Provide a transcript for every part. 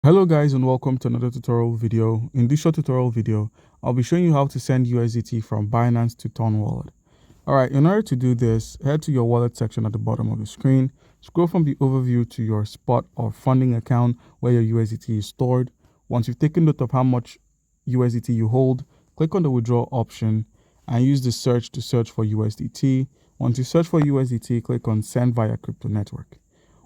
Hello guys, and welcome to another tutorial video. In this short tutorial video, I'll be showing you how to send USDT from Binance to Ton wallet. Alright, in order to do this, head to your wallet section at the bottom of the screen, scroll from the overview to your spot or funding account where your USDT is stored. Once you've taken note of how much USDT you hold, click on the withdraw option and use the search to search for USDT. Once you search for USDT, click on send via crypto network.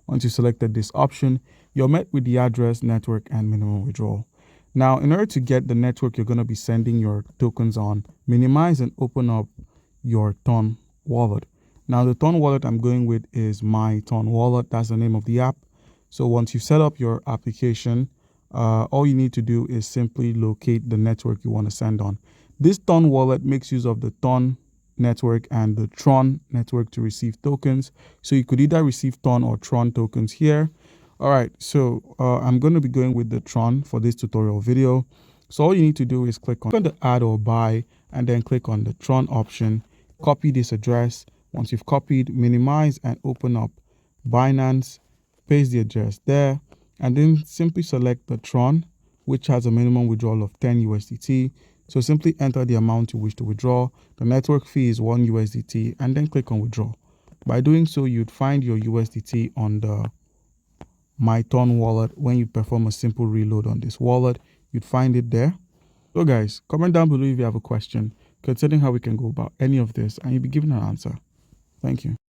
Once you selected this option, you're met with the address, network, and minimum withdrawal. Now, in order to get the network you're going to be sending your tokens on, minimize and open up your Ton wallet. Now, the Ton wallet I'm going with is My Ton Wallet. That's the name of the app. So once you set up your application, all you need to do is simply locate the network you want to send on. This Ton wallet makes use of the Ton network and the Tron network to receive tokens. So you could either receive Ton or Tron tokens here. All right, so I'm going to be going with the Tron for this tutorial video. So all you need to do is click on the add or buy and then click on the Tron option. Copy this address. Once you've copied, minimize and open up Binance, paste the address there, and then simply select the Tron, which has a minimum withdrawal of 10 USDT. So simply enter the amount you wish to withdraw. The network fee is 1 USDT and then click on withdraw. By doing so, you'd find your USDT on the My Ton wallet. When you perform a simple reload on this wallet, you'd find it there. So guys, comment down below if you have a question concerning how we can go about any of this and you'll be given an answer. Thank you.